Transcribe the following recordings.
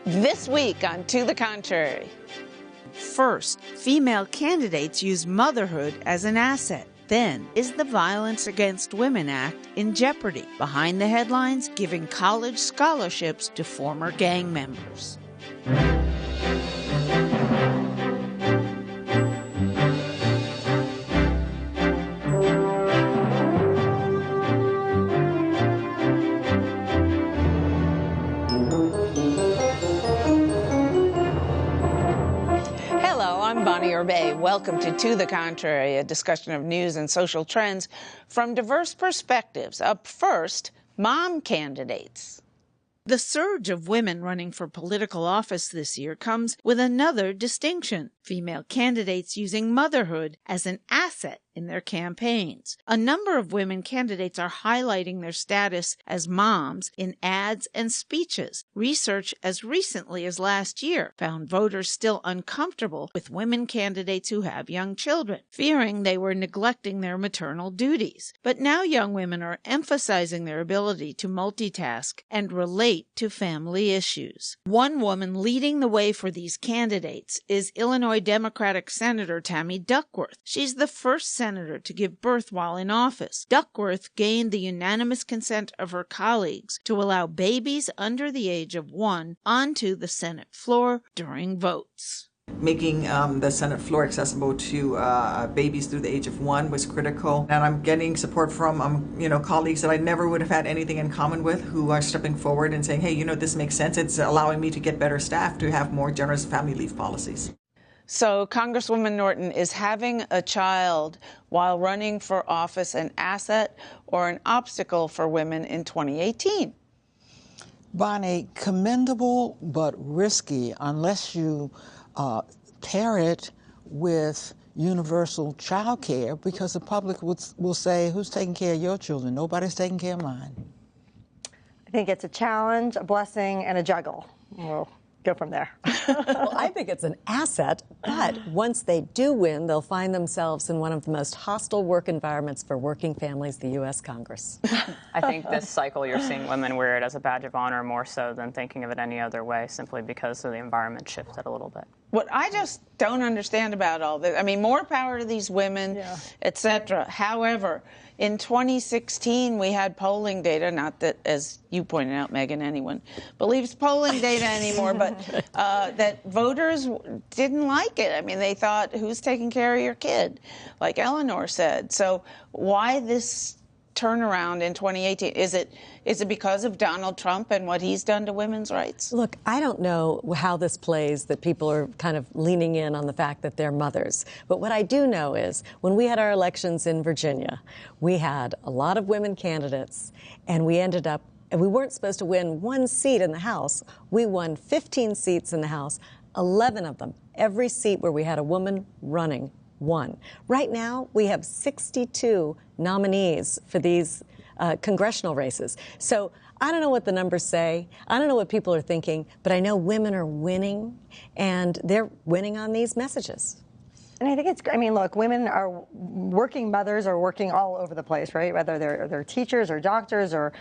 This week on To the Contrary. First, female candidates use motherhood as an asset. Then, is the Violence Against Women Act in jeopardy? Behind the headlines, giving college scholarships to former gang members. Welcome to the Contrary, a discussion of news and social trends from diverse perspectives. Up first, mom candidates. The surge of women running for political office this year comes with another distinction: female candidates using motherhood as an asset in their campaigns. A number of women candidates are highlighting their status as moms in ads and speeches. Research as recently as last year found voters still uncomfortable with women candidates who have young children, fearing they were neglecting their maternal duties. But now young women are emphasizing their ability to multitask and relate to family issues. One woman leading the way for these candidates is Illinois Democratic Senator Tammy Duckworth. She's the first senator to give birth while in office. Duckworth gained the unanimous consent of her colleagues to allow babies under the age of 1 onto the Senate floor during votes. Making the Senate floor accessible to babies through the age of 1 was critical, and I'm getting support from colleagues that I never would have had anything in common with, who are stepping forward and saying, hey, this makes sense. It's allowing me to get better staff to have more generous family leave policies. So Congresswoman Norton, is having a child while running for office an asset or an obstacle for women in 2018? Bonnie, commendable but risky unless you pair it with universal child care, because the public will say, who's taking care of your children? Nobody's taking care of mine. I think it's a challenge, a blessing, and a juggle. We'll go from there. Well, I think it's an asset, but once they do win, they'll find themselves in one of the most hostile work environments for working families, the U.S. Congress. I think this cycle you're seeing women wear it as a badge of honor more so than thinking of it any other way, simply because of the environment shifted a little bit. What I just don't understand about all this, I mean, more power to these women, etc. However, in 2016, we had polling data, not that, as you pointed out, Megan, anyone believes polling data anymore, but that voters didn't like it. I mean, they thought, who's taking care of your kid, like Eleanor said. So why this turnaround in 2018? Is it because of Donald Trump and what he's done to women's rights? Look, I don't know how this plays, that people are kind of leaning in on the fact that they're mothers. But what I do know is when we had our elections in Virginia, we had a lot of women candidates, and we ended up, and we weren't supposed to win 1 seat in the House. We won 15 seats in the House, 11 of them, every seat where we had a woman running, won. Right now, we have 62 nominees for these congressional races. So I don't know what the numbers say. I don't know what people are thinking, but I know women are winning, and they're winning on these messages. And I think it's, I mean, look, women are working mothers are working all over the place, right? Whether they're teachers or doctors or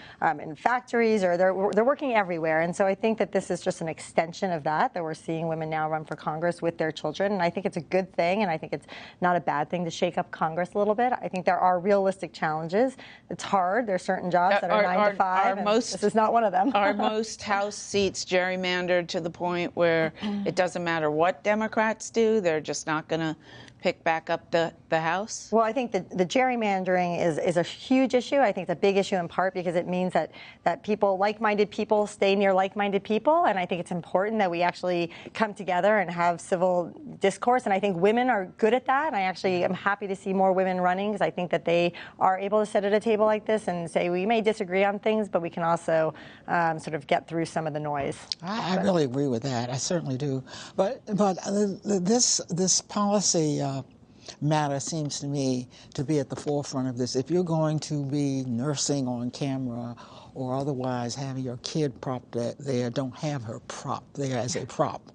in factories, or they're working everywhere. And so I think that this is just an extension of that we're seeing women now run for Congress with their children. And I think it's a good thing, and I think it's not a bad thing to shake up Congress a little bit. I think there are realistic challenges. It's hard. There's certain jobs that are 9 to 5, and this is not one of them. Are most House seats gerrymandered to the point where it doesn't matter what Democrats do, they're just not going to pick back up the House? Well, I think the gerrymandering is a huge issue. I think it's a big issue in part because it means that people, like-minded people, stay near like-minded people, and I think it's important that we actually come together and have civil discourse, and I think women are good at that, and I actually am happy to see more women running, because I think that they are able to sit at a table like this and say, we may disagree on things, but we can also sort of get through some of the noise. I really agree with that. I certainly do. But this policy matter seems to me to be at the forefront of this. If you're going to be nursing on camera or otherwise having your kid propped there, don't have her propped there as a prop.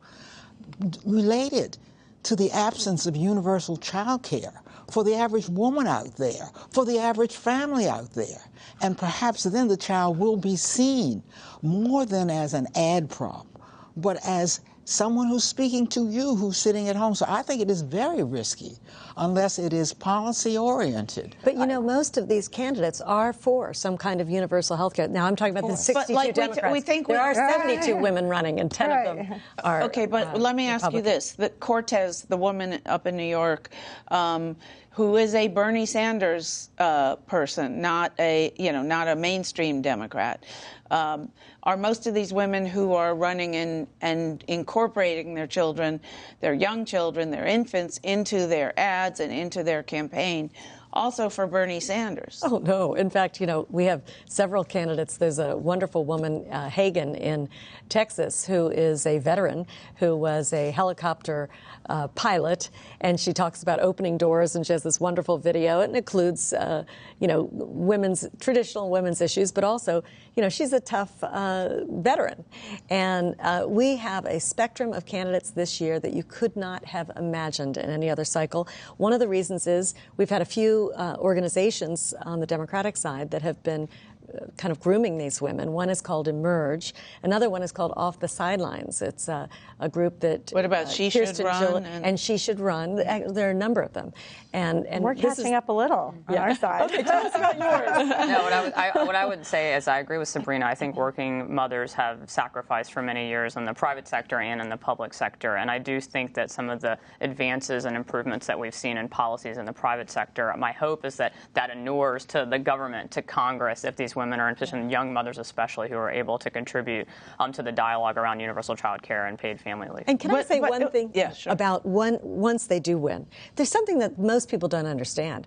Related to the absence of universal child care for the average woman out there, for the average family out there. And perhaps then the child will be seen more than as an ad prop, but as someone who's speaking to you who's sitting at home. So I think it is very risky unless it is policy-oriented. But, you know, most of these candidates are for some kind of universal health care. Now, I'm talking about the 62 Democrats. There are 72 women running, and 10 of them are Okay, but let me ask you this. The Cortez, the woman up in New York, who is a Bernie Sanders person, not a mainstream Democrat. Are most of these women who are running and incorporating their children, their young children, their infants, into their ads and into their campaign, also for Bernie Sanders? Oh, no. In fact, you know, we have several candidates. There's a wonderful woman, Higgins, in Texas, who is a veteran who was a helicopter pilot, and she talks about opening doors, and she has this wonderful video. It includes, traditional women's issues, but also, you know, she's a tough veteran. And we have a spectrum of candidates this year that you could not have imagined in any other cycle. One of the reasons is we've had a few organizations on the Democratic side that have been kind of grooming these women. One is called Emerge. Another one is called Off the Sidelines. It's a group that... What about She Should Run? And She Should Run. There are a number of them. And we're catching up a little on our side. Okay, tell us about yours. No, what I would say is I agree with Sabrina. I think working mothers have sacrificed for many years in the private sector and in the public sector. And I do think that some of the advances and improvements that we've seen in policies in the private sector, my hope is that inures to the government, to Congress, if these women are in position, young mothers especially, who are able to contribute to the dialogue around universal child care and paid family leave. And can I say one thing sure. about once they do win? There's something that most people don't understand.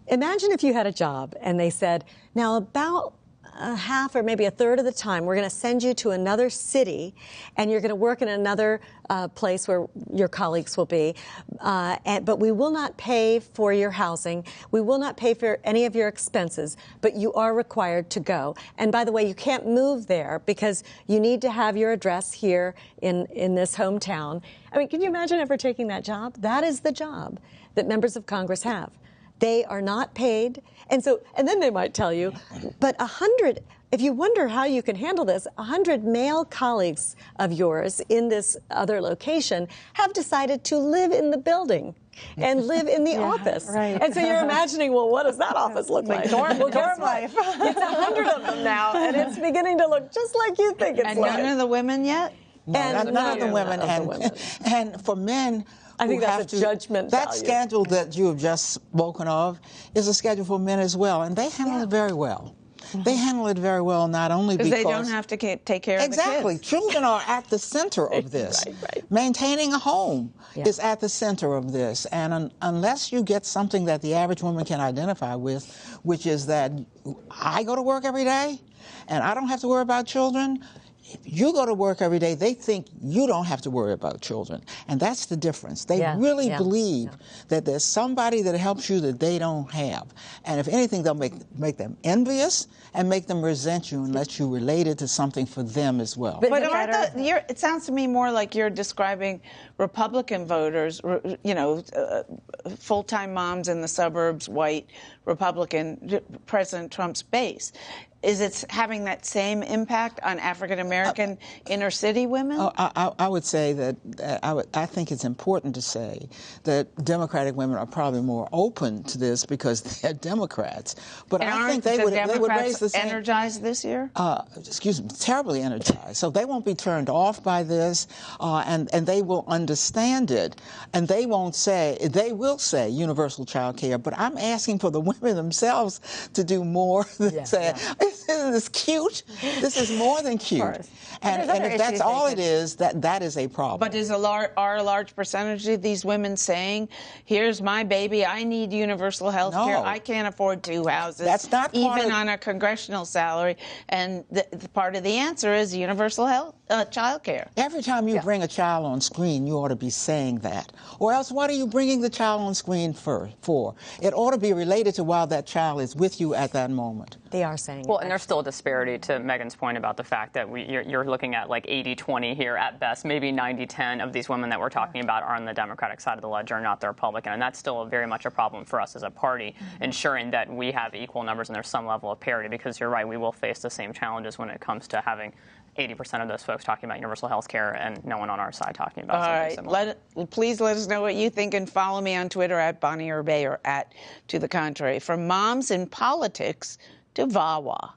Imagine if you had a job and they said, now about half or maybe a third of the time, we're going to send you to another city and you're going to work in another place where your colleagues will be, but we will not pay for your housing. We will not pay for any of your expenses, but you are required to go. And by the way, you can't move there because you need to have your address here in this hometown. I mean, can you imagine ever taking that job? That is the job that members of Congress have. They are not paid. And then they might tell you, but 100, if you wonder how you can handle this, 100 male colleagues of yours in this other location have decided to live in the building and live in the office. Right. And so you're imagining, well, what does that office look like? Dorm life. It's 100 of them now, and it's beginning to look just like you think it's like. And none of the women yet? No, none of the women. And for men, I think that's a judgment that value. schedule that you have just spoken of is a schedule for men as well, and they handle it very well. They handle it very well, not only because they don't have to take care of the kids. Exactly. Children are at the center of this. Right. Maintaining a home is at the center of this. And unless you get something that the average woman can identify with, which is that I go to work every day and I don't have to worry about children, if you go to work every day, they think you don't have to worry about children. And that's the difference. They really believe that there's somebody that helps you that they don't have. And if anything, they'll make them envious and make them resent you unless you relate it to something for them as well. But it sounds to me more like you're describing Republican voters, full-time moms in the suburbs, white Republican, President Trump's base. Is it having that same impact on African-American inner-city women? I would say that I think it's important to say that Democratic women are probably more open to this because they're Democrats. But and I think they would raise the same. Energized this year? Terribly energized. So they won't be turned off by this, and they will understand it. And they will say universal child care. But I'm asking for the women themselves to do more than say, isn't this cute? This is more than cute. And if that's all it is, that is a problem. But are a large percentage of these women saying, here's my baby, I need universal health care, I can't afford 2 houses, that's not even on a congressional salary, and the part of the answer is universal health child care. Every time you bring a child on screen, you ought to be saying that. Or else what are you bringing the child on screen for? It ought to be related to while that child is with you at that moment. They are saying well, and there's still a disparity to Megan's point about the fact that you're looking at like 80-20 here at best. Maybe 90-10 of these women that we're talking about are on the Democratic side of the ledger, not the Republican. And that's still very much a problem for us as a party, ensuring that we have equal numbers and there's some level of parity, because you're right, we will face the same challenges when it comes to having 80% of those folks talking about universal health care and no one on our side talking about something similar. Please let us know what you think and follow me on Twitter at Bonnie or Beyer at To the Contrary. From moms in politics to VAWA.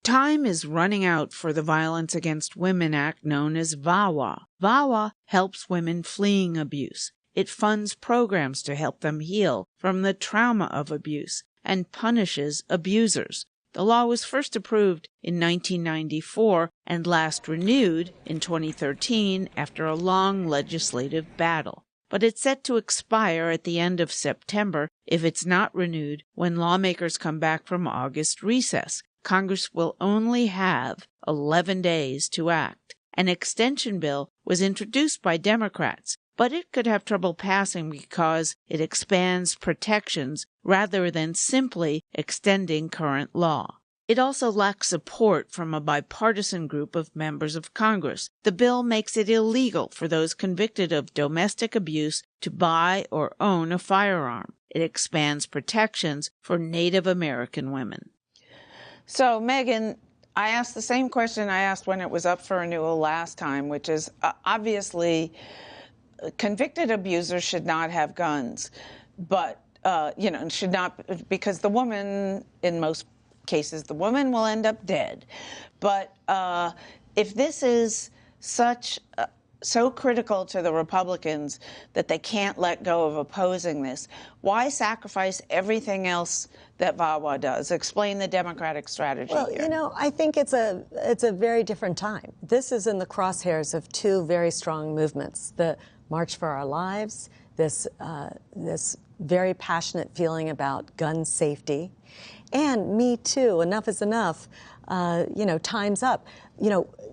Time is running out for the Violence Against Women Act known as VAWA. VAWA helps women fleeing abuse. It funds programs to help them heal from the trauma of abuse and punishes abusers. The law was first approved in 1994 and last renewed in 2013 after a long legislative battle. But it's set to expire at the end of September if it's not renewed when lawmakers come back from August recess. Congress will only have 11 days to act. An extension bill was introduced by Democrats, but it could have trouble passing because it expands protections rather than simply extending current law. It also lacks support from a bipartisan group of members of Congress. The bill makes it illegal for those convicted of domestic abuse to buy or own a firearm. It expands protections for Native American women. So, Megan, I asked the same question I asked when it was up for renewal last time, which is obviously convicted abusers should not have guns, but, should not, because the woman, in most cases, the woman will end up dead. But if this is so critical to the Republicans that they can't let go of opposing this, why sacrifice everything else that VAWA does? Explain the Democratic strategy here. Well, I think it's a very different time. This is in the crosshairs of two very strong movements: the March for Our Lives, this very passionate feeling about gun safety, and Me Too. Enough is enough. Time's up.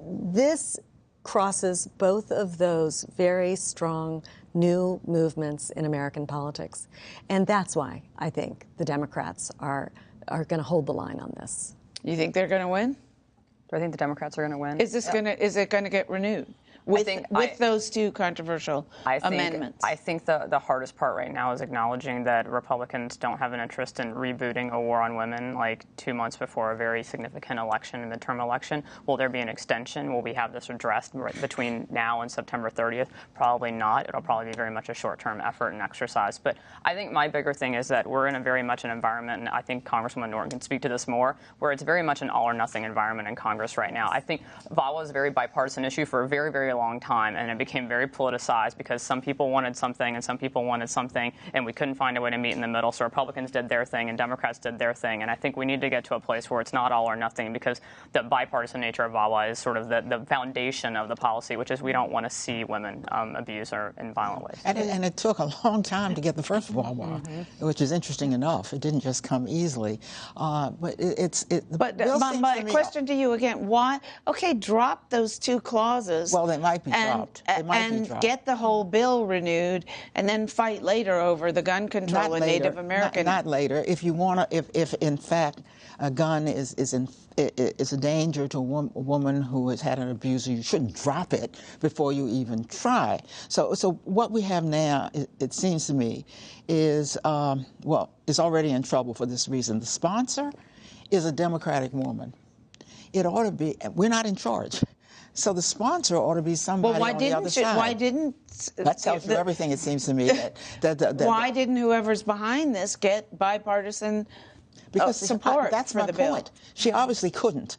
This crosses both of those very strong new movements in American politics. And that's why I think the Democrats are going to hold the line on this. You think they're going to win? Do I think the Democrats are going to win? Is it going to get renewed? With those two controversial amendments. I think the hardest part right now is acknowledging that Republicans don't have an interest in rebooting a war on women like 2 months before a very significant election, a midterm election. Will there be an extension? Will we have this addressed between now and September 30th? Probably not. It'll probably be very much a short-term effort and exercise. But I think my bigger thing is that we're in a very much an environment, and I think Congresswoman Norton can speak to this more, where it's very much an all-or-nothing environment in Congress right now. I think VAWA is a very bipartisan issue for a very, very long time, and it became very politicized because some people wanted something and some people wanted something, and we couldn't find a way to meet in the middle. So Republicans did their thing and Democrats did their thing. And I think we need to get to a place where it's not all or nothing, because the bipartisan nature of VAWA is sort of the foundation of the policy, which is we don't want to see women abused or in violent ways. And it took a long time to get the first VAWA, which is interesting enough. It didn't just come easily. But my question to you again, why? Okay, drop those two clauses. Well, they might be dropped. Get the whole bill renewed, and then fight later over the gun control in Native American. Not later. If you want to, if in fact a gun is a danger to a woman who has had an abuser, you shouldn't drop it before you even try. So what we have now, it seems to me, is is already in trouble for this reason. The sponsor is a Democratic woman. It ought to be. We're not in charge. So the sponsor ought to be somebody on the other side. Why didn't... That tells you everything, it seems to me. Why didn't whoever's behind this get bipartisan support that's for my the point. bill? She obviously couldn't,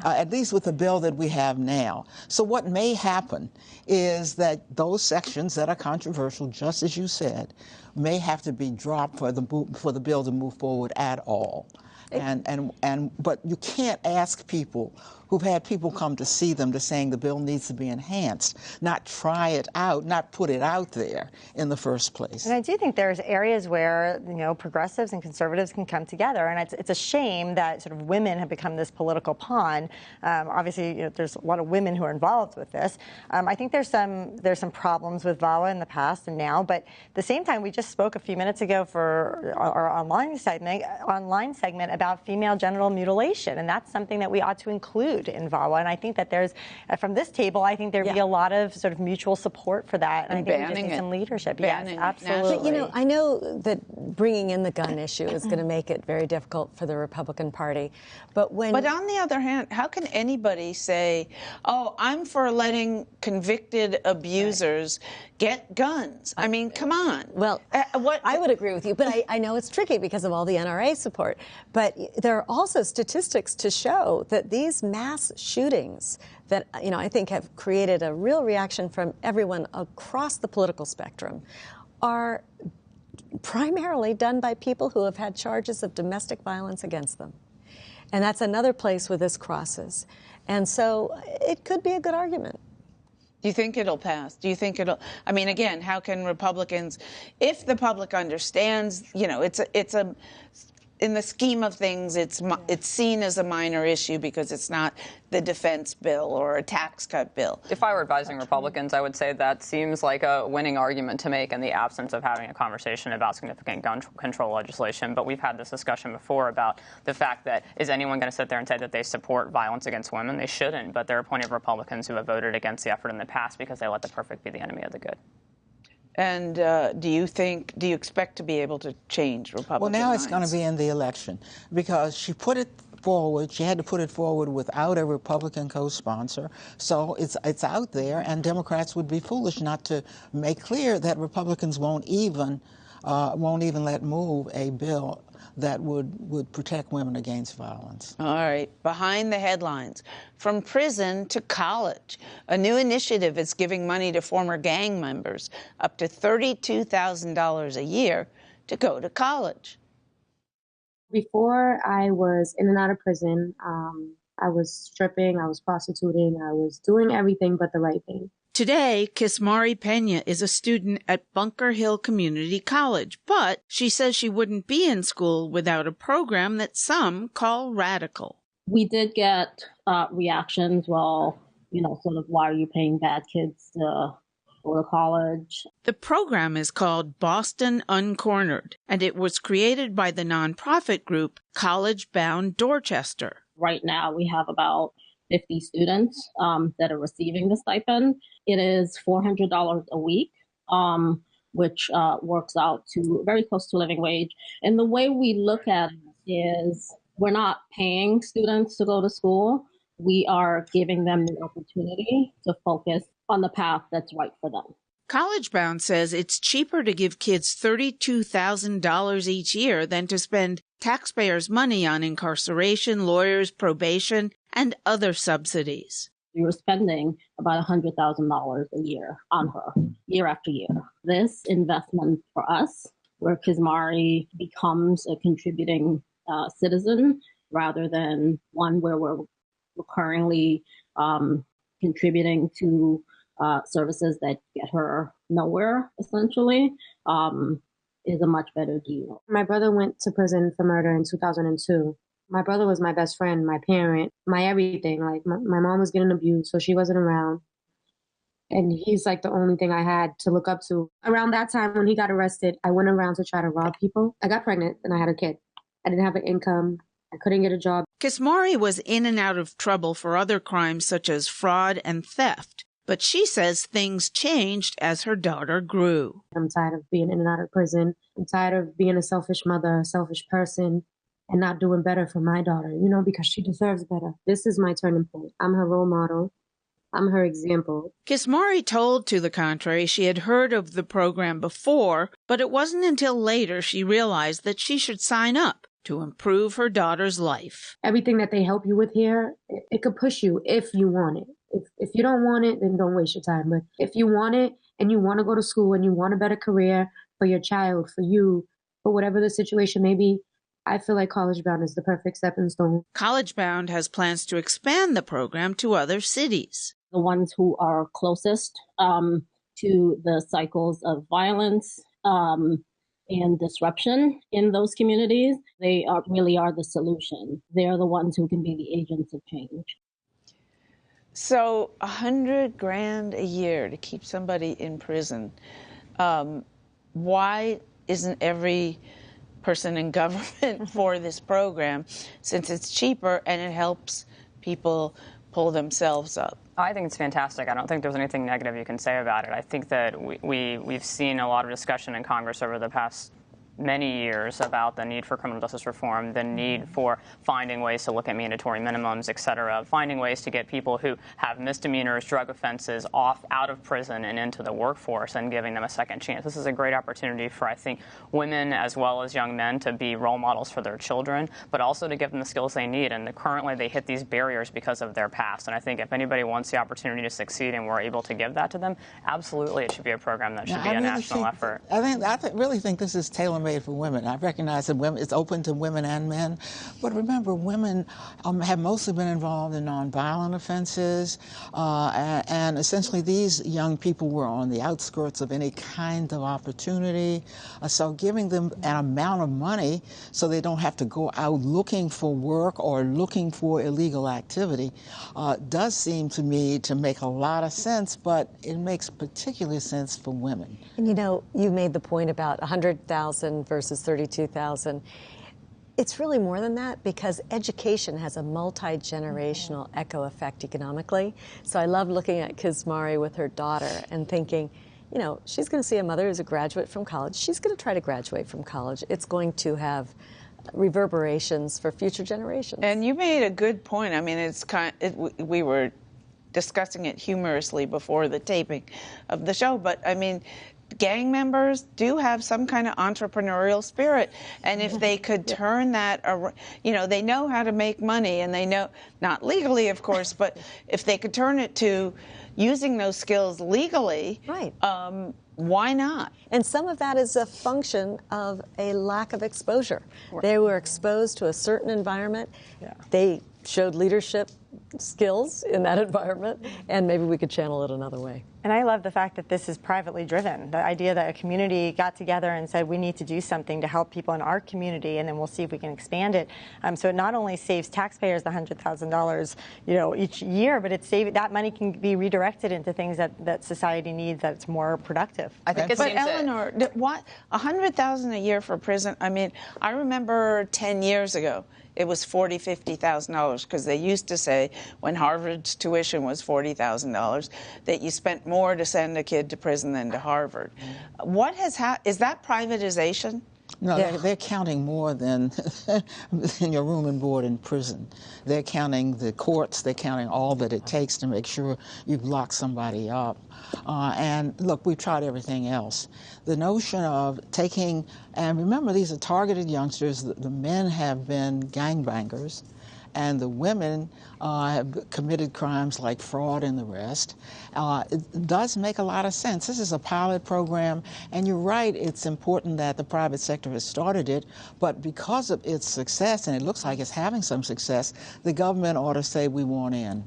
at least with the bill that we have now. So what may happen is that those sections that are controversial, just as you said, may have to be dropped for the bill to move forward at all. But you can't ask people who've had people come to see them to saying the bill needs to be enhanced, not try it out, not put it out there in the first place. And I do think there's areas where, progressives and conservatives can come together, and it's a shame that sort of women have become this political pawn. Obviously, there's a lot of women who are involved with this. I think there's some problems with VAWA in the past and now, but at the same time, we just spoke a few minutes ago for our online segment about female genital mutilation, and that's something that we ought to include in VAWA. And I think that there's, from this table, I think there'd be a lot of sort of mutual support for that. And I think we just need some leadership. Yes, absolutely. But, you know, I know that bringing in the gun issue is going to make it very difficult for the Republican Party. But on the other hand, how can anybody say, oh, I'm for letting convicted abusers get guns? I mean, come on. Well, I would agree with you, but I know it's tricky because of all the NRA support. But there are also statistics to show that these mass shootings that, you know, I think have created a real reaction from everyone across the political spectrum are primarily done by people who have had charges of domestic violence against them. And that's another place where this crosses. And so it could be a good argument. Do you think it'll pass? Do you think it'll? I mean, again, how can Republicans, if the public understands, you know, it's a in the scheme of things, it's seen as a minor issue because it's not the defense bill or a tax cut bill. If I were advising Republicans, I would say that seems like a winning argument to make in the absence of having a conversation about significant gun control legislation. But we've had this discussion before about the fact that is anyone going to sit there and say that they support violence against women? They shouldn't. But there are plenty of Republicans who have voted against the effort in the past because they let the perfect be the enemy of the good. And do you expect to be able to change Republican Well, now minds? it's going to be in the election because she put it forward. She had to put it forward without a Republican co-sponsor. So it's out there, and Democrats would be foolish not to make clear that Republicans won't even let move a bill that would protect women against violence. All right. Behind the headlines. From prison to college. A new initiative is giving money to former gang members, up to $32,000 a year, to go to college. Before I was in and out of prison, I was stripping, I was prostituting, I was doing everything but the right thing. Today, Kismari Pena is a student at Bunker Hill Community College, but she says she wouldn't be in school without a program that some call radical. We did get reactions, well, you know, sort of, why are you paying bad kids to go to college? The program is called Boston Uncornered, and it was created by the nonprofit group College Bound Dorchester. Right now, we have about 50 students that are receiving the stipend. It is $400 a week, which works out to very close to living wage. And the way we look at it is we're not paying students to go to school. We are giving them the opportunity to focus on the path that's right for them. College Bound says it's cheaper to give kids $32,000 each year than to spend taxpayers' money on incarceration, lawyers, probation, and other subsidies. We were spending about $100,000 a year on her, year after year. This investment for us, where Kismari becomes a contributing citizen rather than one where we're recurringly contributing to services that get her nowhere, essentially, is a much better deal. My brother went to prison for murder in 2002. My brother was my best friend, my parent, my everything. Like, my mom was getting abused, so she wasn't around. And he's like the only thing I had to look up to. Around that time when he got arrested, I went around to try to rob people. I got pregnant and I had a kid. I didn't have an income. I couldn't get a job. Kismari was in and out of trouble for other crimes such as fraud and theft. But she says things changed as her daughter grew. I'm tired of being in and out of prison. I'm tired of being a selfish mother, a selfish person, and not doing better for my daughter, you know, because she deserves better. This is my turning point. I'm her role model. I'm her example. Kismari told to the contrary she had heard of the program before, but it wasn't until later she realized that she should sign up to improve her daughter's life. Everything that they help you with here, it could push you if you want it. If you don't want it, then don't waste your time. But if you want it and you want to go to school and you want a better career for your child, for you, for whatever the situation may be, I feel like College Bound is the perfect stepping stone. College Bound has plans to expand the program to other cities. The ones who are closest to the cycles of violence and disruption in those communities, they really are the solution. They're the ones who can be the agents of change. So $100,000 a year to keep somebody in prison. Why isn't every person in government for this program, since it's cheaper and it helps people pull themselves up. I think it's fantastic. I don't think there's anything negative you can say about it. I think that we've seen a lot of discussion in Congress over the past many years about the need for criminal justice reform, the need for finding ways to look at mandatory minimums, et cetera, finding ways to get people who have misdemeanors, drug offenses out of prison and into the workforce and giving them a second chance. This is a great opportunity for, I think, women as well as young men to be role models for their children, but also to give them the skills they need. And currently they hit these barriers because of their past. And I think if anybody wants the opportunity to succeed and we're able to give that to them, absolutely it should be a program that should be a national effort. I really think this is tailor-made for women. I recognize that it's open to women and men, but remember, women have mostly been involved in nonviolent offenses, and essentially these young people were on the outskirts of any kind of opportunity. So giving them an amount of money so they don't have to go out looking for work or looking for illegal activity does seem to me to make a lot of sense, but it makes particular sense for women. And you know, you made the point about 100,000 versus 32,000. It's really more than that because education has a multi-generational echo effect economically. So I love looking at Kizmari with her daughter and thinking, you know, she's going to see a mother who's a graduate from college. She's going to try to graduate from college. It's going to have reverberations for future generations. And you made a good point. I mean, we were discussing it humorously before the taping of the show, but I mean, gang members do have some kind of entrepreneurial spirit, and if they could turn that around, you know, they know how to make money, and they know, not legally, of course, but if they could turn it to using those skills legally, right. Why not? And some of that is a function of a lack of exposure. Right. They were exposed to a certain environment. Yeah. They showed leadership skills in that environment, and maybe we could channel it another way. And I love the fact that this is privately driven. The idea that a community got together and said, we need to do something to help people in our community, and then we'll see if we can expand it. So it not only saves taxpayers the $100,000, you know, each year, but that money can be redirected into things that society needs that's more productive. I think but Eleanor, what, $100,000 a year for prison? I mean, I remember 10 years ago, it was $40,000, $50,000 because they used to say when Harvard's tuition was $40,000 that you spent more to send a kid to prison than to Harvard. What has is that privatization? No, they're counting more than your room and board in prison. They're counting the courts. They're counting all that it takes to make sure you've locked somebody up. And look, we've tried everything else. The notion of taking, and remember, these are targeted youngsters. The men have been gangbangers, and the women have committed crimes like fraud and the rest. It does make a lot of sense. This is a pilot program, and you're right, it's important that the private sector has started it, but because of its success, and it looks like it's having some success, the government ought to say we want in.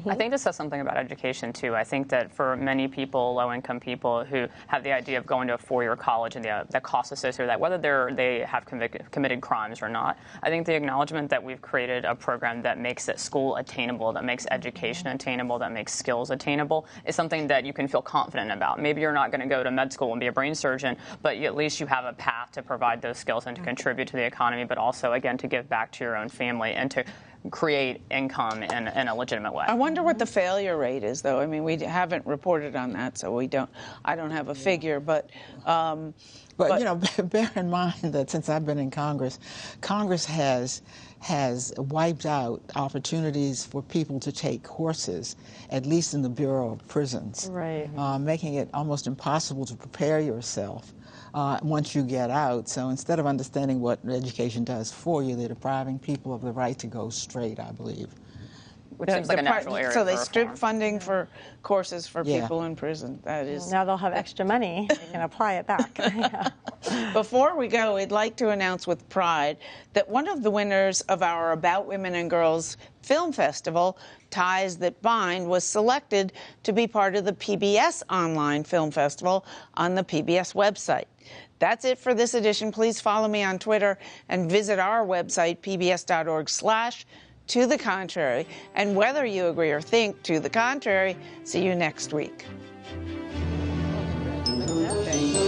I think this says something about education, too. I think that for many people, low-income people who have the idea of going to a four-year college and the cost associated with that, whether they have committed crimes or not, I think the acknowledgement that we've created a program that makes school attainable, that makes education attainable, that makes skills attainable, is something that you can feel confident about. Maybe you're not going to go to med school and be a brain surgeon, but at least you have a path to provide those skills and to contribute to the economy, but also, again, to give back to your own family and to create income in a legitimate way. I wonder what the failure rate is, though. I mean, we haven't reported on that, so I don't have a figure, but you know, bear in mind that since I've been in Congress, Congress has wiped out opportunities for people to take courses, at least in the Bureau of Prisons, right. Making it almost impossible to prepare yourself once you get out. So instead of understanding what education does for you, they're depriving people of the right to go straight, I believe. Which seems like a natural area. So they strip funding for courses for people in prison. That is. Now they'll have extra money. They can apply it back. Before we go, we'd like to announce with pride that one of the winners of our About Women and Girls Film Festival, Ties That Bind, was selected to be part of the PBS Online Film Festival on the PBS website. That's it for this edition. Please follow me on Twitter and visit our website, pbs.org/To the Contrary. And whether you agree or think to the contrary, see you next week. Okay.